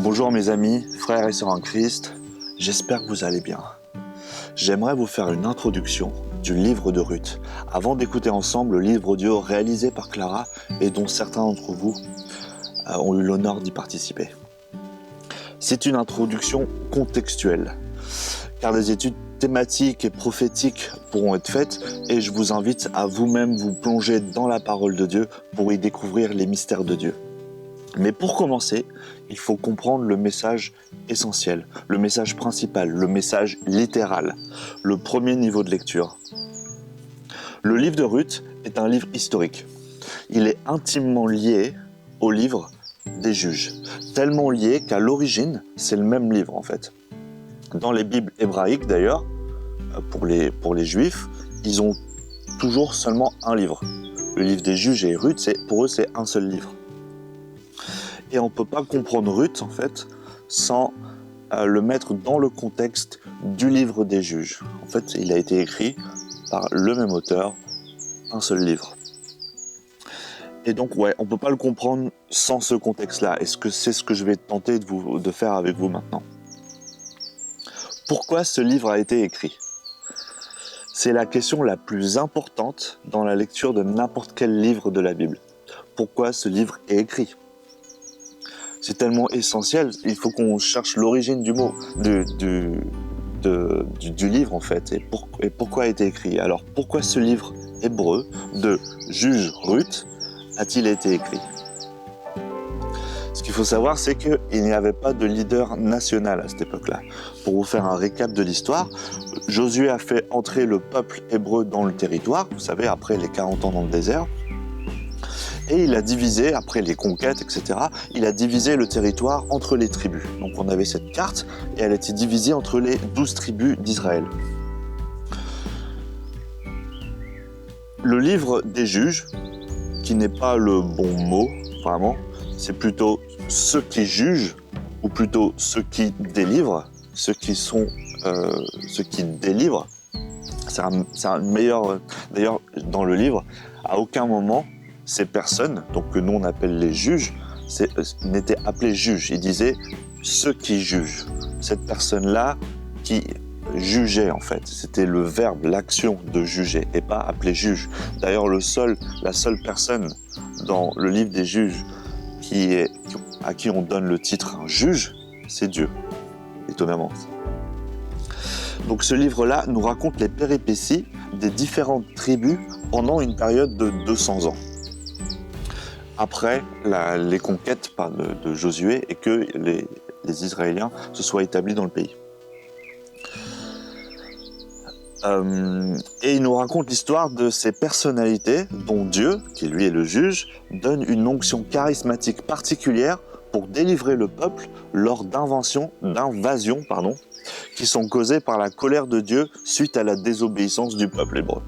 Bonjour mes amis, frères et sœurs en Christ, j'espère que vous allez bien. J'aimerais vous faire une introduction du livre de Ruth, avant d'écouter ensemble le livre audio réalisé par Clara et dont certains d'entre vous ont eu l'honneur d'y participer. C'est une introduction contextuelle, car des études thématiques et prophétiques pourront être faites et je vous invite à vous-même vous plonger dans la parole de Dieu pour y découvrir les mystères de Dieu. Mais pour commencer, il faut comprendre le message essentiel, le message principal, le message littéral, le premier niveau de lecture. Le livre de Ruth est un livre historique. Il est intimement lié au livre des Juges, tellement lié qu'à l'origine, c'est le même livre en fait. Dans les Bibles hébraïques d'ailleurs, pour les Juifs, ils ont toujours seulement un livre. Le livre des Juges et Ruth, pour eux, c'est un seul livre. Et on ne peut pas comprendre Ruth, en fait, sans le mettre dans le contexte du livre des Juges. En fait, il a été écrit par le même auteur, un seul livre. Et donc, on ne peut pas le comprendre sans ce contexte-là. Et c'est ce que je vais tenter de faire avec vous maintenant. Pourquoi ce livre a été écrit ? C'est la question la plus importante dans la lecture de n'importe quel livre de la Bible. Pourquoi ce livre est écrit ? C'est tellement essentiel, il faut qu'on cherche l'origine du mot, du livre en fait, et pourquoi a été écrit. Alors pourquoi ce livre hébreu de Juge Ruth a-t-il été écrit ? Ce qu'il faut savoir, c'est qu'il n'y avait pas de leader national à cette époque-là. Pour vous faire un récap de l'histoire, Josué a fait entrer le peuple hébreu dans le territoire, vous savez, après les 40 ans dans le désert. Et il a divisé, après les conquêtes, etc., il a divisé le territoire entre les tribus. Donc on avait cette carte, et elle était divisée entre les 12 tribus d'Israël. Le livre des Juges, qui n'est pas le bon mot, vraiment, c'est plutôt ceux qui jugent, ou plutôt ceux qui délivrent, ceux qui délivrent. C'est un meilleur... D'ailleurs, dans le livre, à aucun moment, ces personnes, donc que nous on appelle les juges, n'étaient appelés juges. Ils disaient ceux qui jugent. Cette personne-là qui jugeait en fait. C'était le verbe, l'action de juger et pas appelé juge. D'ailleurs, la seule personne dans le livre des juges à qui on donne le titre un juge, c'est Dieu. Étonnamment. Donc ce livre-là nous raconte les péripéties des différentes tribus pendant une période de 200 ans. Après les conquêtes de Josué et que les Israéliens se soient établis dans le pays. Et il nous raconte l'histoire de ces personnalités dont Dieu, qui lui est le juge, donne une onction charismatique particulière pour délivrer le peuple lors d'invasions qui sont causées par la colère de Dieu suite à la désobéissance du peuple hébreu.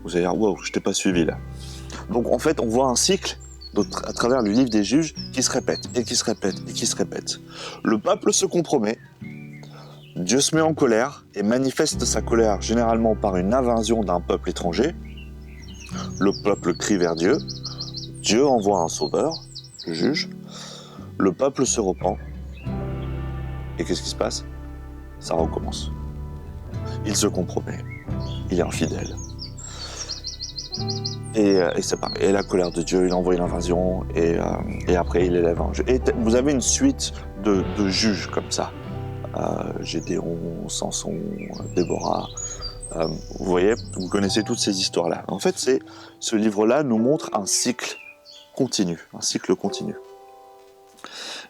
Vous allez dire, wow, je t'ai pas suivi là. Donc en fait, on voit un cycle à travers le livre des Juges qui se répète, et qui se répète, et qui se répète. Le peuple se compromet, Dieu se met en colère et manifeste sa colère généralement par une invasion d'un peuple étranger. Le peuple crie vers Dieu, Dieu envoie un sauveur, le juge, le peuple se repent, et qu'est-ce qui se passe ? Ça recommence. Il se compromet, il est infidèle. Et c'est pareil. Et la colère de Dieu, il envoie l'invasion et après il élève un juge. Et vous avez une suite de juges comme ça. Gédéon, Samson, Déborah. Vous voyez, vous connaissez toutes ces histoires-là. En fait, ce livre-là nous montre un cycle continu.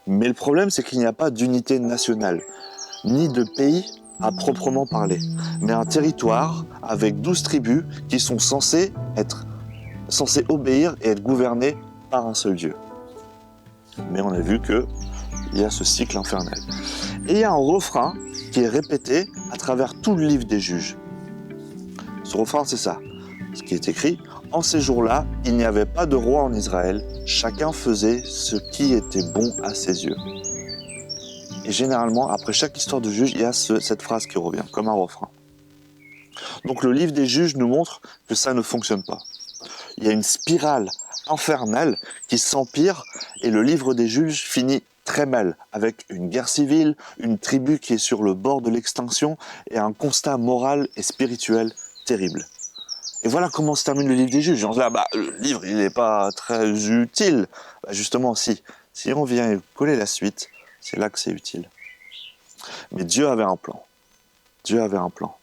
Mais le problème, c'est qu'il n'y a pas d'unité nationale, ni de pays à proprement parler, mais un territoire avec 12 tribus qui sont censées obéir et être gouvernées par un seul Dieu. Mais on a vu qu'il y a ce cycle infernal. Et il y a un refrain qui est répété à travers tout le livre des Juges. Ce refrain, c'est ça, ce qui est écrit. En ces jours-là, il n'y avait pas de roi en Israël, chacun faisait ce qui était bon à ses yeux. Et généralement, après chaque histoire de juge, il y a cette phrase qui revient, comme un refrain. Donc le livre des Juges nous montre que ça ne fonctionne pas. Il y a une spirale infernale qui s'empire et le livre des juges finit très mal, avec une guerre civile, une tribu qui est sur le bord de l'extinction et un constat moral et spirituel terrible. Et voilà comment se termine le livre des juges. On se dit, le livre, il n'est pas très utile. Justement, si on vient coller la suite, c'est là que c'est utile. Mais Dieu avait un plan. Dieu avait un plan.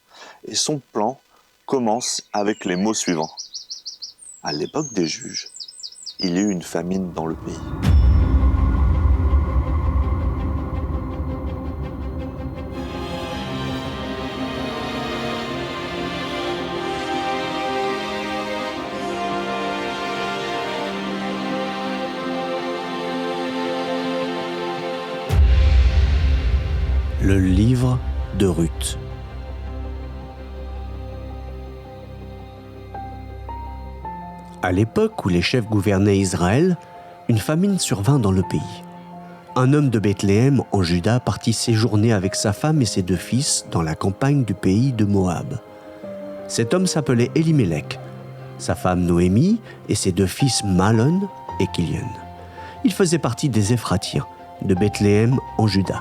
Et son plan commence avec les mots suivants. À l'époque des juges, il y eut une famine dans le pays. Le livre de Ruth. À l'époque où les chefs gouvernaient Israël, une famine survint dans le pays. Un homme de Bethléem, en Juda, partit séjourner avec sa femme et ses 2 fils dans la campagne du pays de Moab. Cet homme s'appelait Elimelech, sa femme Noémie et ses 2 fils Malon et Kilion. Il faisait partie des Éphratiens, de Bethléem en Juda.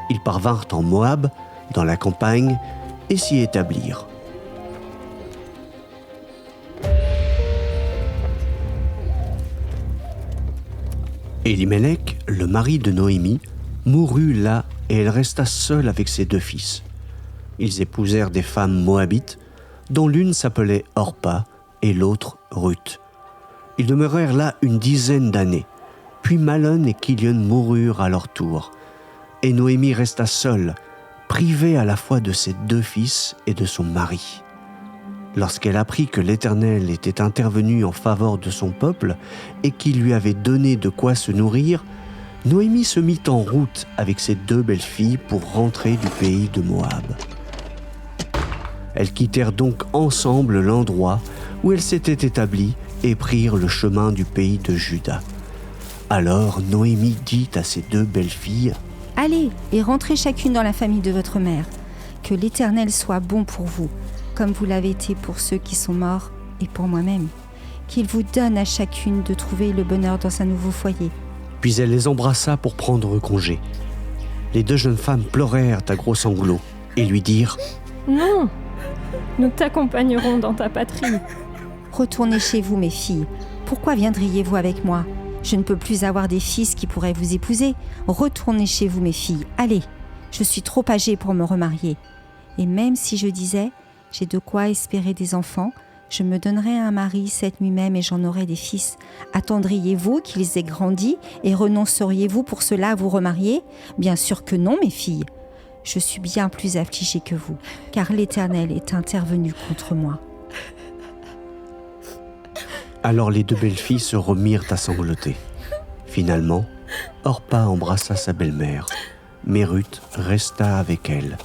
Ils parvinrent en Moab, dans la campagne, et s'y établirent. Elimelech, le mari de Noémie, mourut là et elle resta seule avec ses 2 fils. Ils épousèrent des femmes moabites, dont l'une s'appelait Orpa et l'autre Ruth. Ils demeurèrent là une 10aine d'années. Puis Malon et Kilion moururent à leur tour. Et Noémie resta seule, privée à la fois de ses 2 fils et de son mari. Lorsqu'elle apprit que l'Éternel était intervenu en faveur de son peuple et qu'il lui avait donné de quoi se nourrir, Noémie se mit en route avec ses 2 belles-filles pour rentrer du pays de Moab. Elles quittèrent donc ensemble l'endroit où elles s'étaient établies et prirent le chemin du pays de Juda. Alors Noémie dit à ses 2 belles-filles : « Allez et rentrez chacune dans la famille de votre mère. Que l'Éternel soit bon pour vous, comme vous l'avez été pour ceux qui sont morts et pour moi-même. Qu'il vous donne à chacune de trouver le bonheur dans un nouveau foyer. » Puis elle les embrassa pour prendre congé. Les 2 jeunes femmes pleurèrent à gros sanglots et lui dirent : « Non, nous t'accompagnerons dans ta patrie. » Retournez chez vous, mes filles. Pourquoi viendriez-vous avec moi ? Je ne peux plus avoir des fils qui pourraient vous épouser. Retournez chez vous, mes filles. Allez, je suis trop âgée pour me remarier. Et même si je disais, j'ai de quoi espérer des enfants, je me donnerais un mari cette nuit même et j'en aurais des fils. Attendriez-vous qu'ils aient grandi et renonceriez-vous pour cela à vous remarier ? Bien sûr que non, mes filles. Je suis bien plus affligée que vous, car l'Éternel est intervenu contre moi. Alors les 2 belles-filles se remirent à sangloter. Finalement, Orpa embrassa sa belle-mère, mais Ruth resta avec elle.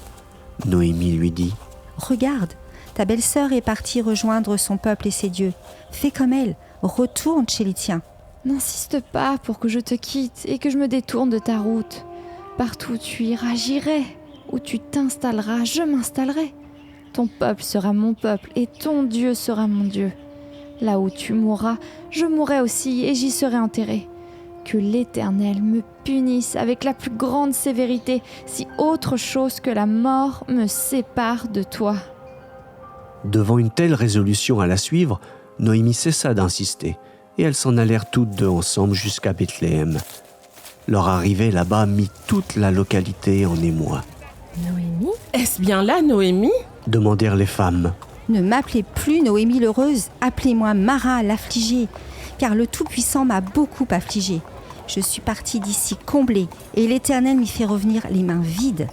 Noémie lui dit : « Regarde, ta belle-sœur est partie rejoindre son peuple et ses dieux. Fais comme elle, retourne chez les tiens. » N'insiste pas pour que je te quitte et que je me détourne de ta route. Partout où tu iras, j'irai. Où tu t'installeras, je m'installerai. Ton peuple sera mon peuple et ton Dieu sera mon Dieu. Là où tu mourras, je mourrai aussi et j'y serai enterré. Que l'Éternel me punisse avec la plus grande sévérité si autre chose que la mort me sépare de toi. » Devant une telle résolution à la suivre, Noémie cessa d'insister et elles s'en allèrent toutes 2 ensemble jusqu'à Bethléem. Leur arrivée là-bas mit toute la localité en émoi. « Noémie ? Est-ce bien là, Noémie ?» demandèrent les femmes. « Ne m'appelez plus Noémie l'heureuse, appelez-moi Mara l'affligée, car le Tout-Puissant m'a beaucoup affligée. Je suis partie d'ici comblée, et l'Éternel m'y fait revenir les mains vides.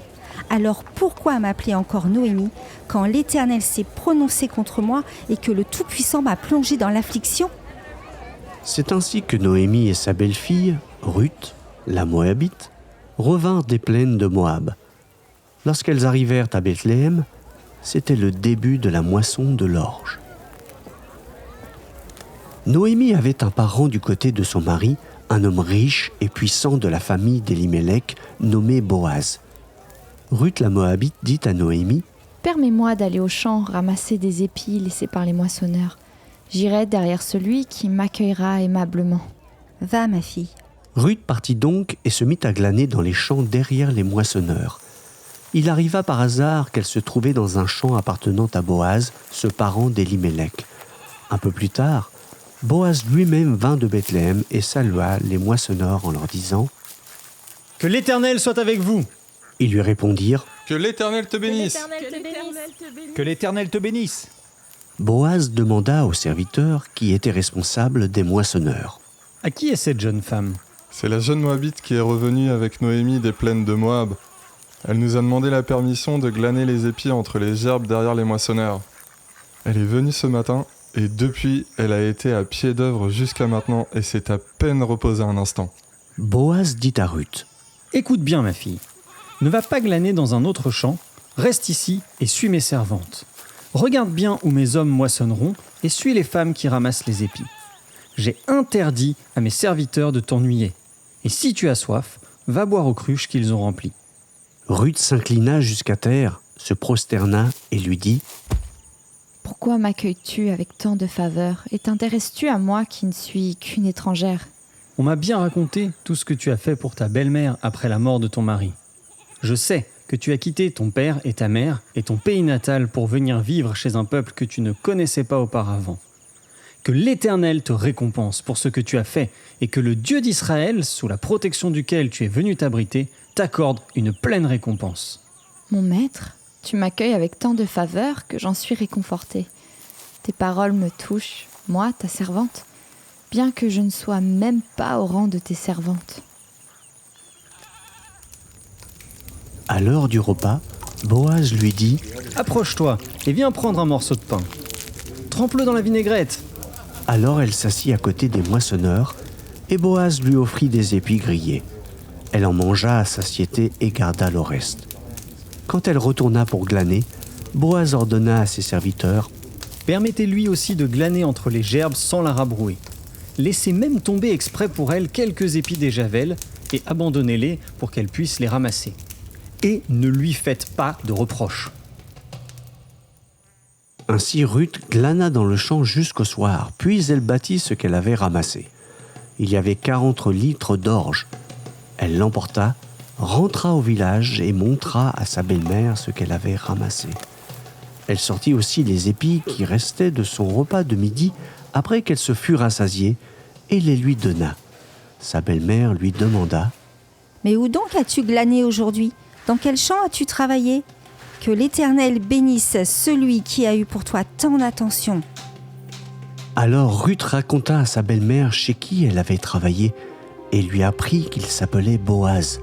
Alors pourquoi m'appeler encore Noémie, quand l'Éternel s'est prononcé contre moi et que le Tout-Puissant m'a plongée dans l'affliction ?» C'est ainsi que Noémie et sa belle-fille, Ruth, la Moabite, revinrent des plaines de Moab. Lorsqu'elles arrivèrent à Bethléem, c'était le début de la moisson de l'orge. Noémie avait un parent du côté de son mari, un homme riche et puissant de la famille d'Elimelech, nommé Boaz. Ruth la Moabite dit à Noémie : « Permets-moi d'aller au champ ramasser des épis laissés par les moissonneurs. J'irai derrière celui qui m'accueillera aimablement. Va, ma fille. Ruth partit donc et se mit à glaner dans les champs derrière les moissonneurs. Il arriva par hasard qu'elle se trouvait dans un champ appartenant à Boaz, ce parent d'Élimélec. Un peu plus tard, Boaz lui-même vint de Bethléem et salua les moissonneurs en leur disant « Que l'Éternel soit avec vous !» Ils lui répondirent Que l'Éternel te bénisse. Que l'Éternel te bénisse !» Boaz demanda au serviteur qui était responsable des moissonneurs. « À qui est cette jeune femme ?» C'est la jeune Moabite qui est revenue avec Noémie des plaines de Moab. Elle nous a demandé la permission de glaner les épis entre les gerbes derrière les moissonneurs. Elle est venue ce matin et depuis, elle a été à pied d'œuvre jusqu'à maintenant et s'est à peine reposée un instant. Boaz dit à Ruth « Écoute bien, ma fille. Ne va pas glaner dans un autre champ. Reste ici et suis mes servantes. Regarde bien où mes hommes moissonneront et suis les femmes qui ramassent les épis. J'ai interdit à mes serviteurs de t'ennuyer. Et si tu as soif, va boire aux cruches qu'ils ont remplies. » Ruth s'inclina jusqu'à terre, se prosterna et lui dit « Pourquoi m'accueilles-tu avec tant de faveur et t'intéresses-tu à moi qui ne suis qu'une étrangère ?» On m'a bien raconté tout ce que tu as fait pour ta belle-mère après la mort de ton mari. Je sais que tu as quitté ton père et ta mère et ton pays natal pour venir vivre chez un peuple que tu ne connaissais pas auparavant. Que l'Éternel te récompense pour ce que tu as fait et que le Dieu d'Israël, sous la protection duquel tu es venu t'abriter, t'accorde une pleine récompense. » Mon maître, tu m'accueilles avec tant de faveur que j'en suis réconfortée. Tes paroles me touchent, moi, ta servante, bien que je ne sois même pas au rang de tes servantes. À l'heure du repas, Boaz lui dit « Approche-toi et viens prendre un morceau de pain. Trempe-le dans la vinaigrette. » Alors elle s'assit à côté des moissonneurs et Boaz lui offrit des épis grillés. Elle en mangea à satiété et garda le reste. Quand elle retourna pour glaner, Boaz ordonna à ses serviteurs « Permettez-lui aussi de glaner entre les gerbes sans la rabrouer. Laissez même tomber exprès pour elle quelques épis des javelles et abandonnez-les pour qu'elle puisse les ramasser. Et ne lui faites pas de reproches. » Ainsi Ruth glana dans le champ jusqu'au soir, puis elle bâtit ce qu'elle avait ramassé. Il y avait 40 litres d'orge. Elle l'emporta, rentra au village et montra à sa belle-mère ce qu'elle avait ramassé. Elle sortit aussi les épis qui restaient de son repas de midi après qu'elle se fût rassasiée et les lui donna. Sa belle-mère lui demanda « Mais où donc as-tu glané aujourd'hui ? Dans quel champ as-tu travaillé ? Que l'Éternel bénisse celui qui a eu pour toi tant d'attention. » Alors Ruth raconta à sa belle-mère chez qui elle avait travaillé et lui apprit qu'il s'appelait Boaz.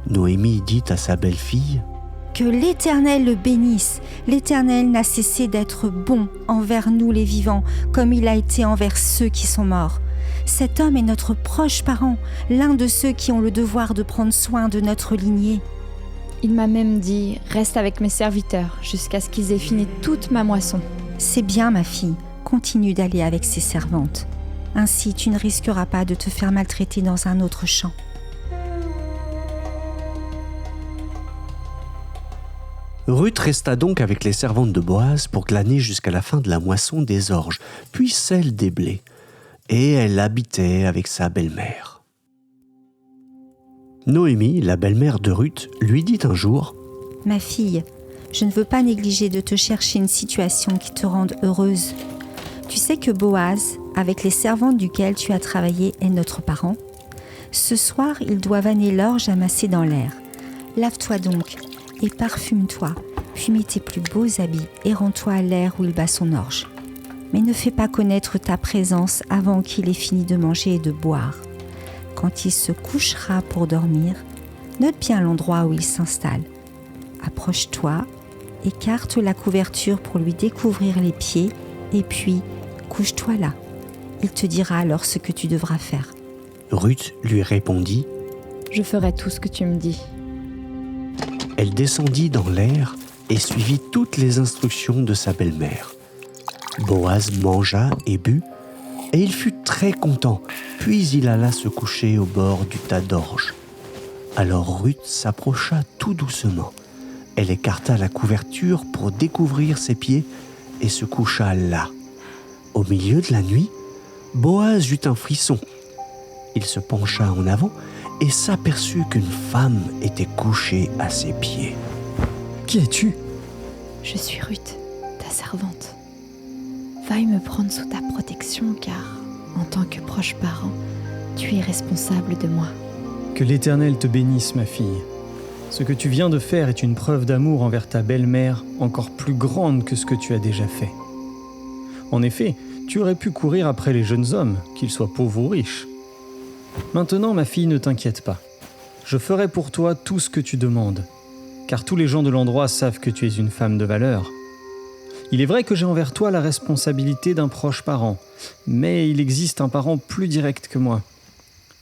Noémie dit à sa belle-fille « Que l'Éternel le bénisse. L'Éternel n'a cessé d'être bon envers nous les vivants, comme il a été envers ceux qui sont morts. Cet homme est notre proche parent, l'un de ceux qui ont le devoir de prendre soin de notre lignée. » Il m'a même dit « Reste avec mes serviteurs jusqu'à ce qu'ils aient fini toute ma moisson. » C'est bien, ma fille. Continue d'aller avec ses servantes. Ainsi, tu ne risqueras pas de te faire maltraiter dans un autre champ. Ruth resta donc avec les servantes de Boaz pour glaner jusqu'à la fin de la moisson des orges, puis celle des blés. Et elle habitait avec sa belle-mère. Noémie, la belle-mère de Ruth, lui dit un jour « Ma fille, je ne veux pas négliger de te chercher une situation qui te rende heureuse. Tu sais que Boaz, avec les servantes duquel tu as travaillé, est notre parent. Ce soir, il doit vanner l'orge amassée dans l'air. Lave-toi donc et parfume-toi, puis mets tes plus beaux habits et rends-toi à l'air où il bat son orge. Mais ne fais pas connaître ta présence avant qu'il ait fini de manger et de boire. Quand il se couchera pour dormir, note bien l'endroit où il s'installe. Approche-toi, écarte la couverture pour lui découvrir les pieds et puis couche-toi là. Il te dira alors ce que tu devras faire. » Ruth lui répondit « Je ferai tout ce que tu me dis. » Elle descendit dans l'air et suivit toutes les instructions de sa belle-mère. Boaz mangea et but, et il fut très content, puis il alla se coucher au bord du tas d'orge. Alors Ruth s'approcha tout doucement. Elle écarta la couverture pour découvrir ses pieds et se coucha là. Au milieu de la nuit, Boaz eut un frisson. Il se pencha en avant et s'aperçut qu'une femme était couchée à ses pieds. Qui es-tu ? Je suis Ruth, ta servante. Veuille me prendre sous ta protection car, en tant que proche parent, tu es responsable de moi. Que l'Éternel te bénisse, ma fille. Ce que tu viens de faire est une preuve d'amour envers ta belle-mère encore plus grande que ce que tu as déjà fait. En effet, tu aurais pu courir après les jeunes hommes, qu'ils soient pauvres ou riches. Maintenant, ma fille, ne t'inquiète pas. Je ferai pour toi tout ce que tu demandes, car tous les gens de l'endroit savent que tu es une femme de valeur. Il est vrai que j'ai envers toi la responsabilité d'un proche parent, mais il existe un parent plus direct que moi.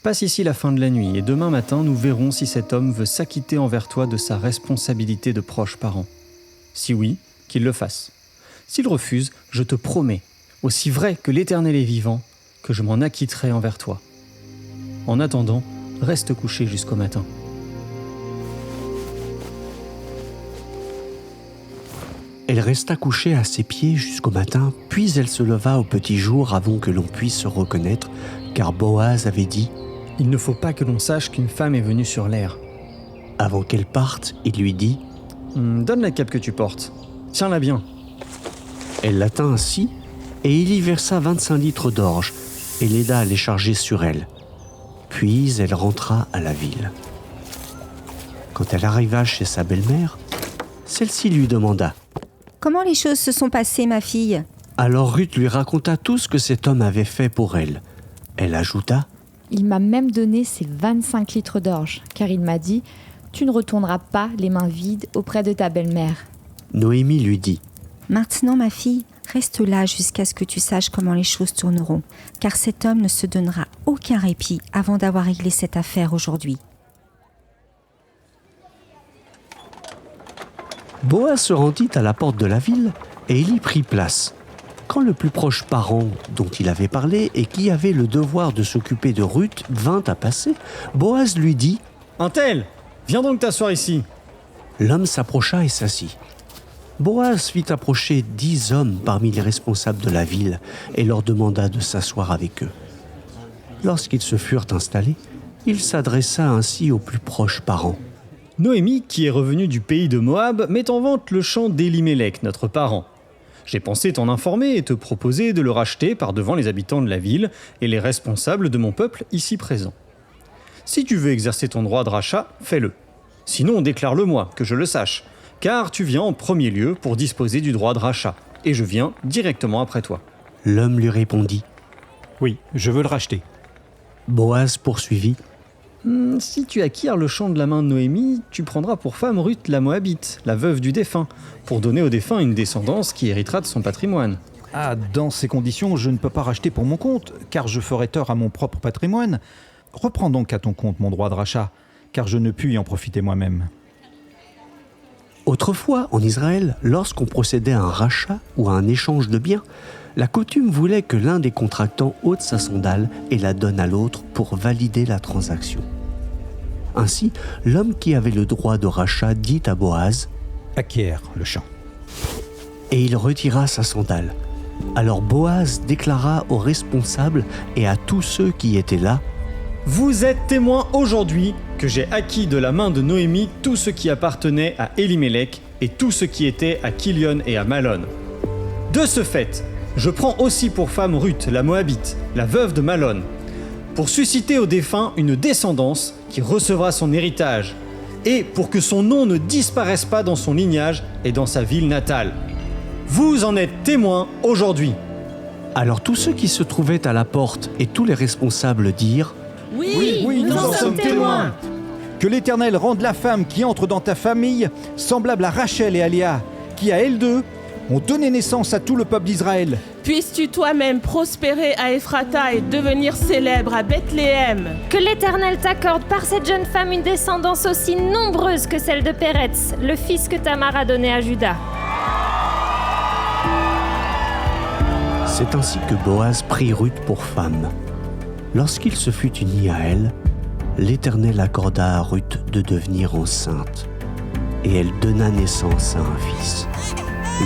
Passe ici la fin de la nuit et demain matin, nous verrons si cet homme veut s'acquitter envers toi de sa responsabilité de proche parent. Si oui, qu'il le fasse. S'il refuse, je te promets, aussi vrai que l'Éternel est vivant, que je m'en acquitterai envers toi. En attendant, reste couché jusqu'au matin. Elle resta couchée à ses pieds jusqu'au matin, puis elle se leva au petit jour avant que l'on puisse se reconnaître, car Boaz avait dit « Il ne faut pas que l'on sache qu'une femme est venue sur l'air. » Avant qu'elle parte, il lui dit « Donne la cape que tu portes. Tiens-la bien. » Elle la tint ainsi, et il y versa 25 litres d'orge, et l'aida à les charger sur elle. Puis elle rentra à la ville. Quand elle arriva chez sa belle-mère, celle-ci lui demanda « Comment les choses se sont passées, ma fille ?» Alors Ruth lui raconta tout ce que cet homme avait fait pour elle. Elle ajouta « Il m'a même donné ses 25 litres d'orge, car il m'a dit « Tu ne retourneras pas les mains vides auprès de ta belle-mère. » Noémie lui dit « Maintenant, ma fille, reste là jusqu'à ce que tu saches comment les choses tourneront, car cet homme ne se donnera aucun répit avant d'avoir réglé cette affaire aujourd'hui. » Boaz se rendit à la porte de la ville et il y prit place. Quand le plus proche parent dont il avait parlé et qui avait le devoir de s'occuper de Ruth vint à passer, Boaz lui dit « Un tel, viens donc t'asseoir ici. » L'homme s'approcha et s'assit. Boaz fit approcher 10 hommes parmi les responsables de la ville et leur demanda de s'asseoir avec eux. Lorsqu'ils se furent installés, il s'adressa ainsi au plus proche parent. Noémie, qui est revenue du pays de Moab, met en vente le champ d'Élimélec, notre parent. J'ai pensé t'en informer et te proposer de le racheter par devant les habitants de la ville et les responsables de mon peuple ici présents. Si tu veux exercer ton droit de rachat, fais-le. Sinon, déclare-le-moi, que je le sache, car tu viens en premier lieu pour disposer du droit de rachat, et je viens directement après toi. L'homme lui répondit « Oui, je veux le racheter. » Boaz poursuivit. Si tu acquiers le champ de la main de Noémie, tu prendras pour femme Ruth la Moabite, la veuve du défunt, pour donner au défunt une descendance qui héritera de son patrimoine. » Ah, dans ces conditions, je ne peux pas racheter pour mon compte, car je ferais tort à mon propre patrimoine. Reprends donc à ton compte mon droit de rachat, car je ne puis y en profiter moi-même. Autrefois, en Israël, lorsqu'on procédait à un rachat ou à un échange de biens, la coutume voulait que l'un des contractants ôte sa sandale et la donne à l'autre pour valider la transaction. Ainsi, l'homme qui avait le droit de rachat dit à Boaz « Acquiert le champ. » Et il retira sa sandale. Alors Boaz déclara aux responsables et à tous ceux qui étaient là « Vous êtes témoins aujourd'hui que j'ai acquis de la main de Noémie tout ce qui appartenait à Élimélec et tout ce qui était à Kilion et à Malon. De ce fait, je prends aussi pour femme Ruth, la Moabite, la veuve de Malon, pour susciter au défunt une descendance qui recevra son héritage, et pour que son nom ne disparaisse pas dans son lignage et dans sa ville natale. Vous en êtes témoins aujourd'hui. » Alors tous ceux qui se trouvaient à la porte et tous les responsables dirent « Oui, nous en sommes témoins. » Que l'Éternel rende la femme qui entre dans ta famille semblable à Rachel et à Léa, qui à elles deux ont donné naissance à tout le peuple d'Israël. Puisses-tu toi-même prospérer à Ephrata et devenir célèbre à Bethléem. Que l'Éternel t'accorde par cette jeune femme une descendance aussi nombreuse que celle de Péretz, le fils que Tamar a donné à Juda. C'est ainsi que Boaz prit Ruth pour femme. Lorsqu'il se fut uni à elle, l'Éternel accorda à Ruth de devenir enceinte, et elle donna naissance à un fils.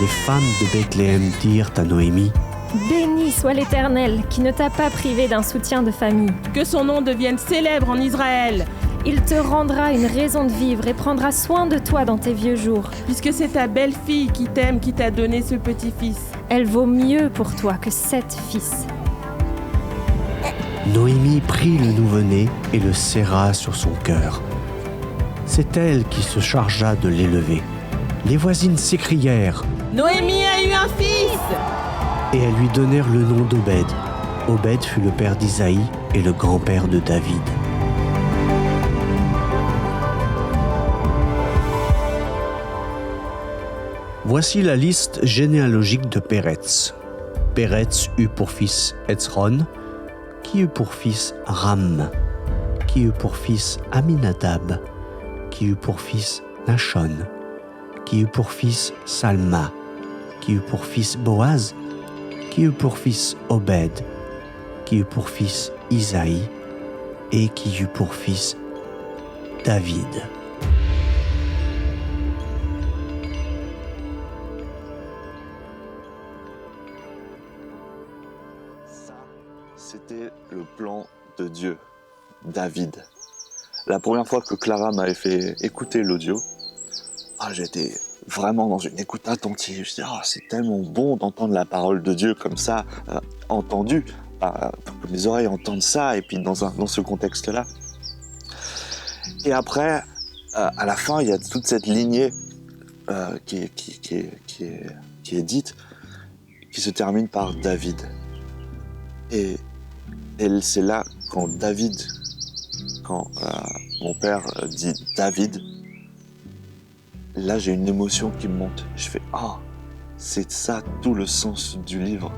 Les femmes de Bethléem dirent à Noémie : Béni soit l'Éternel qui ne t'a pas privé d'un soutien de famille. Que son nom devienne célèbre en Israël, Il te rendra une raison de vivre et prendra soin de toi dans tes vieux jours. puisque c'est ta belle-fille qui t'aime qui t'a donné ce petit-fils. Elle vaut mieux pour toi que 7 fils. Noémie prit le nouveau-né et le serra sur son cœur. C'est elle qui se chargea de l'élever. Les voisines s'écrièrent Noémie a eu un fils! et elles lui donnèrent le nom d'Obed. Obed fut le père d'Isaïe et le grand-père de David. Voici la liste généalogique de Péretz. Péretz eut pour fils Hetzron, qui eut pour fils Ram, qui eut pour fils Aminadab, qui eut pour fils Nachon, qui eut pour fils Salma, qui eut pour fils Boaz, qui eut pour fils Obed, qui eut pour fils Isaïe, et qui eut pour fils David. Ça, c'était le plan de Dieu, David. La première fois que Clara m'avait fait écouter l'audio, j'étais vraiment dans une écoute attentive. Je me suis dit, c'est tellement bon d'entendre la parole de Dieu comme ça, entendue, que mes oreilles entendent ça, et puis dans ce contexte-là. Et après, à la fin, il y a toute cette lignée qui est dite, qui se termine par David. Et c'est là, quand mon père dit David, là j'ai une émotion qui me monte. Je fais c'est ça tout le sens du livre.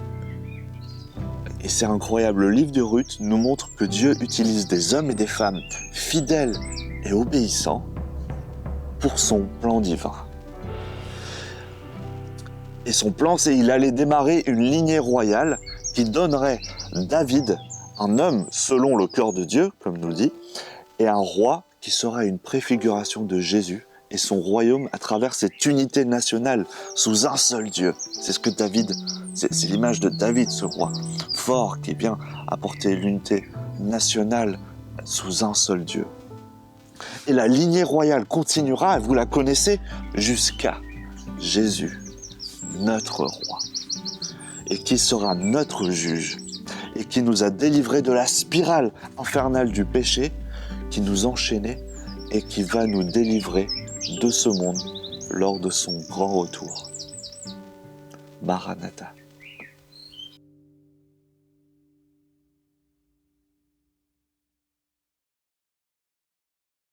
Et c'est incroyable, le livre de Ruth nous montre que Dieu utilise des hommes et des femmes fidèles et obéissants pour son plan divin. Et son plan, c'est qu'il allait démarrer une lignée royale qui donnerait David, un homme selon le cœur de Dieu, comme nous le dit, et un roi qui sera une préfiguration de Jésus et son royaume à travers cette unité nationale sous un seul Dieu. C'est ce que David, c'est l'image de David, ce roi fort qui vient apporter l'unité nationale sous un seul Dieu. Et la lignée royale continuera, vous la connaissez, jusqu'à Jésus, notre roi, et qui sera notre juge, et qui nous a délivrés de la spirale infernale du péché, qui nous enchaînait et qui va nous délivrer de ce monde lors de son grand retour. Maranatha.